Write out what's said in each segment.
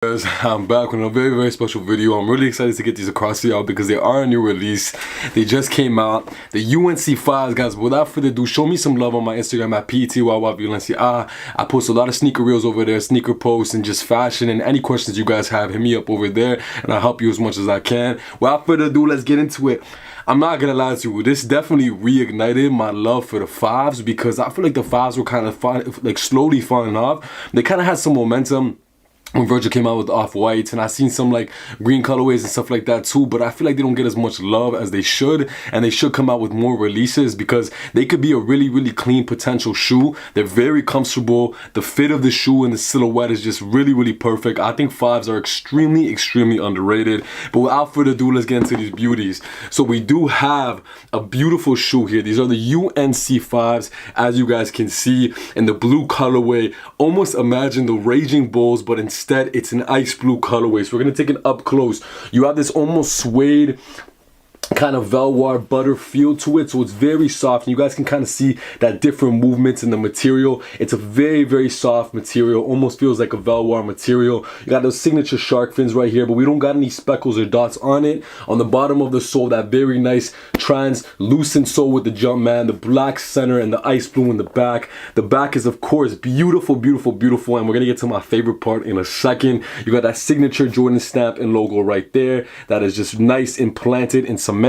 Guys, I'm back with a very special video. I'm really excited to get these across to y'all because they are a new release. They just came out. The UNC 5s, guys. Without further ado, show me some love on my Instagram at PETYYValencia. I post a lot of sneaker reels over there, sneaker posts, and just fashion. And any questions you guys have, hit me up over there, and I'll help you as much as I can. Without further ado, let's get into it. I'm not gonna lie to you, this definitely reignited my love for the 5s because I feel like the 5s were kind of slowly falling off. They kind of had some momentum when Virgil came out with off-whites, and I seen some like green colorways and stuff like that too, but I feel like they don't get as much love as they should, and they should come out with more releases because they could be a really clean potential shoe. They're very comfortable. The fit of the shoe and the silhouette is just really perfect. I think 5s are extremely underrated. But without further ado, let's get into these beauties. So we do have a beautiful shoe here. These are the UNC 5s, as you guys can see, in the blue colorway. Almost imagine the Raging Bulls, but instead it's an ice blue colorway. So we're gonna take it up close. You have this almost suede kind of velour butter feel to it, so it's very soft, and you guys can kind of see that different movements in the material. It's a very soft material, almost feels like a velour material. You got those signature shark fins right here, but we don't got any speckles or dots on it. On the bottom of the sole, that very nice translucent sole with the Jumpman, the black center and the ice blue in the back. The back is of course beautiful, and we're gonna get to my favorite part in a second. You got that signature Jordan stamp and logo right there. That is just nice implanted and cemented.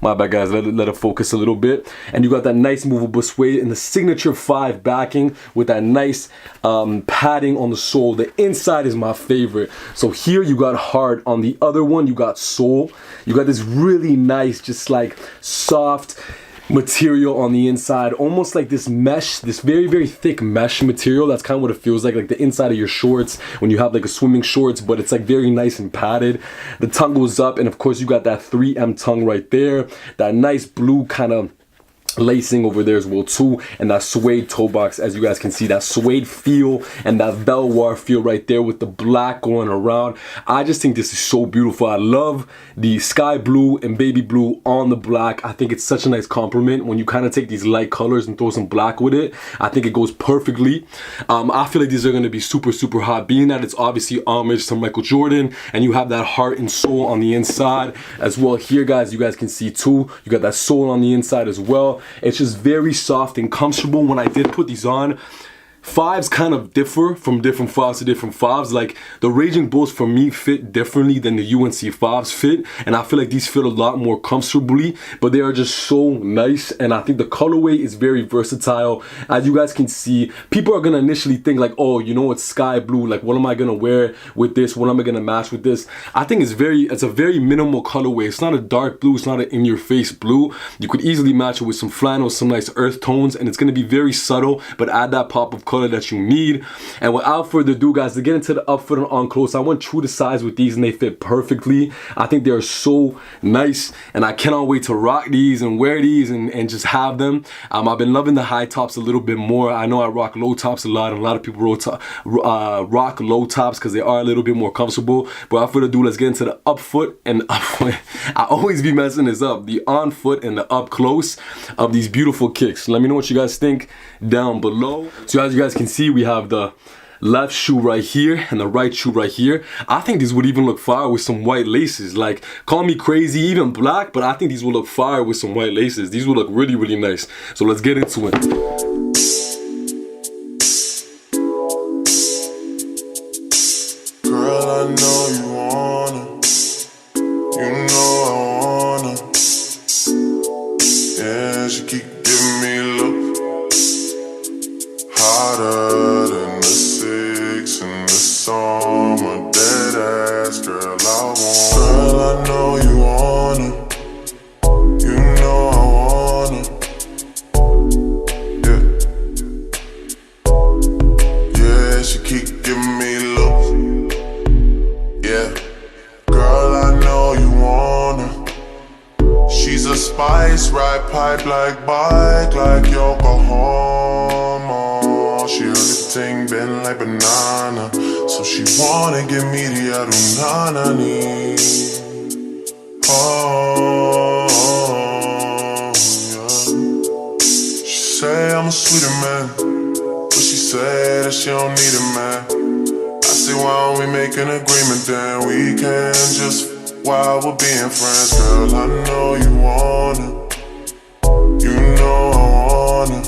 My bad, guys, let it focus a little bit. And you got that nice movable suede in the signature 5 backing with that nice padding on the sole. The inside is my favorite. So here you got hard, on the other one you got sole. You got this really nice, just like soft material on the inside, almost like this mesh, this very thick mesh material. That's kind of what it feels like the inside of your shorts when you have like a swimming shorts, but it's like very nice and padded. The tongue goes up, and of course you got that 3M tongue right there, that nice blue kind of lacing over there as well too, and that suede toe box. As you guys can see, that suede feel and that velour feel right there with the black going around. I just think this is so beautiful. I love the sky blue and baby blue on the black. I think it's such a nice compliment when you kind of take these light colors and throw some black with it. I think it goes perfectly. I feel like these are going to be super hot, being that it's obviously homage to Michael Jordan, and you have that heart and soul on the inside as well. Here, guys, you guys can see too, you got that soul on the inside as well. It's just very soft and comfortable. When I did put these on, 5s kind of differ from different 5s to different 5s. Like the Raging Bulls for me fit differently than the UNC 5s fit, and I feel like these fit a lot more comfortably, but they are just so nice. And I think the colorway is very versatile. As you guys can see, people are gonna initially think like, oh, you know, it's sky blue, like what am I gonna wear with this, what am I gonna match with this? I think it's a very minimal colorway. It's not a dark blue, it's not an in-your-face blue. You could easily match it with some flannel, some nice earth tones, and it's gonna be very subtle but add that pop of color that you need. And without further ado, guys, to get into the up foot and on close, I went true to size with these, and they fit perfectly. I think they are so nice, and I cannot wait to rock these and wear these and just have them. I've been loving the high tops a little bit more. I know I rock low tops a lot, and a lot of people rock low tops because they are a little bit more comfortable. But without further ado, let's get into the up foot and up foot. I always be messing this up, the on foot and the up close of these beautiful kicks. Let me know what you guys think down below. So as you guys can see, we have the left shoe right here and the right shoe right here. I think these would even look fire with some white laces. Like, call me crazy, even black, but I think these will look fire with some white laces. These will look really nice. So let's get into it. Girl, I know you wanna, you know I wanna. Yeah, she keep giving me love, hotter than the 6 in the summer. Dead ass, girl, I want. Girl, I know you wanna, you know I wanna. Yeah, she keep giving me love. Yeah, girl, I know you wanna. She's a spice, ride pipe like bike, like Yokohama. She heard the ting bend like banana, so she wanna give me the adunanani. Oh, yeah. She say I'm a sweeter man, but she say that she don't need a man. say, why don't we make an agreement, then we can just, while we're being friends. Girl, I know you wanna, you know I wanna.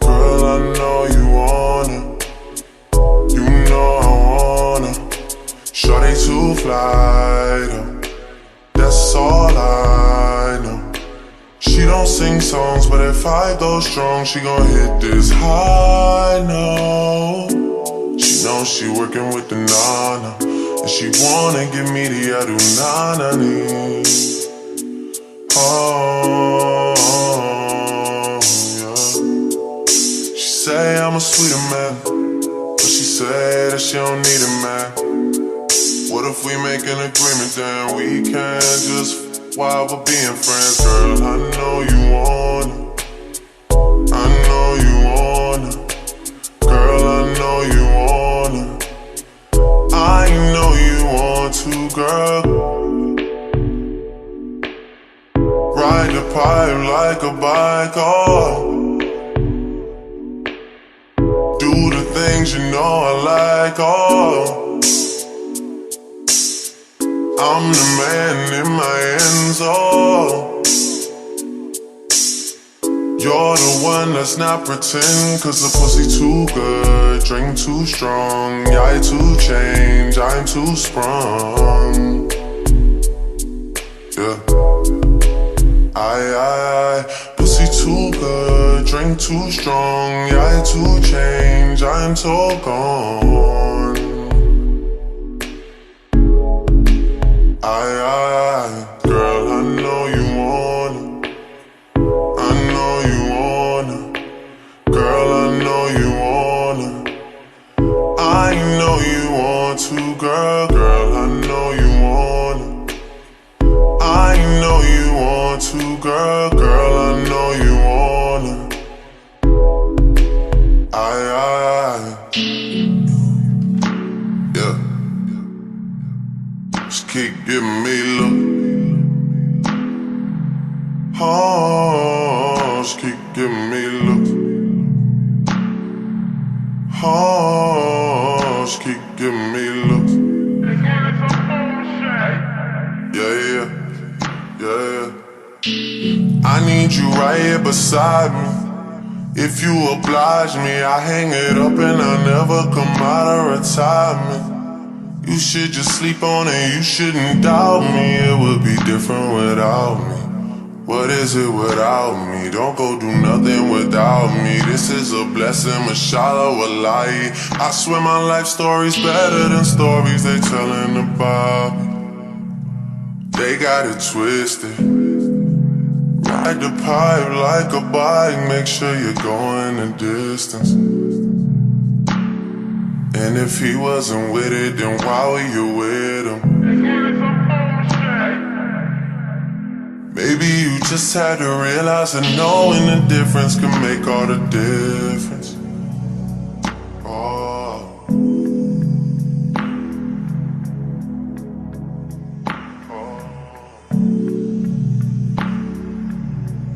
Girl, I know you wanna, you know I wanna. Shorty too fly though, that's all I know. She don't sing songs, but if I go strong, she gon' hit this high note. She knows she working with the nana, and she wanna give me the adunanani. Oh, yeah. She say I'm a sweeter man, but she say that she don't need a man. What if we make an agreement, then we can just, while we're being friends. Girl, I know you wanna, I know you wanna. Girl, I know you wanna, I know you want to, girl. Ride the pipe like a bike, oh. Do the things you know I like, oh. I'm the man in my ends, oh. You're the one that's not pretend, cause the pussy too good, drink too strong. I too change, I'm too sprung. Yeah. I pussy too good, drink too strong. I too change, I'm so gone. Girl, I know you wanna, I know you wanna. Girl, I know you wanna, I know you want to, girl. Girl, I know you wanna, I know you want to, girl. Girl, I know you wanna, yeah. Just keep giving me love. Oh, just keep giving me love. Oh, just keep giving me love. Yeah. I need you right here beside me. If you oblige me, I hang it up and I'll never come out of retirement. You should just sleep on it, you shouldn't doubt me. It would be different without me. What is it without me? Don't go do nothing without me. This is a blessing, mashallah, wallahi. I swear my life story's better than stories they telling about me. They got it twisted. Ride the pipe like a bike, make sure you're going the distance. And if he wasn't with it, then why were you with him? Maybe you just had to realize that knowing the difference can make all the difference. Oh.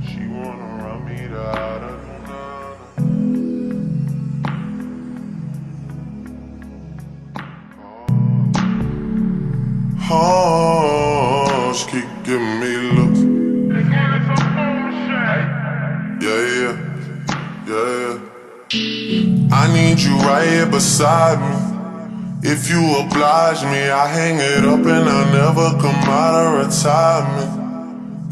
She wanna run me out of oh, she keep giving me looks. Yeah. I need you right here beside me. If you oblige me, I hang it up and I'll never come out of retirement.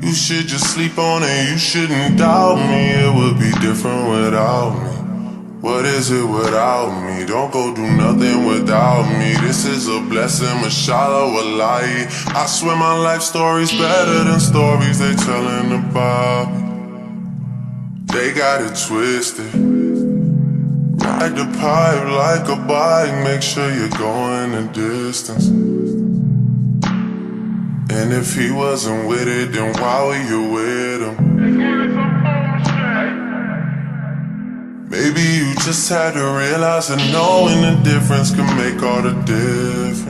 You should just sleep on it, you shouldn't doubt me. It would be different without me. What is it without me? Don't go do nothing without me. This is a blessing, mashallah, wallahi. I swear my life story's better than stories they telling about me. They got it twisted. Ride the pipe like a bike, make sure you're going the distance. And if he wasn't with it, then why were you with him? Maybe you just had to realize that knowing the difference can make all the difference.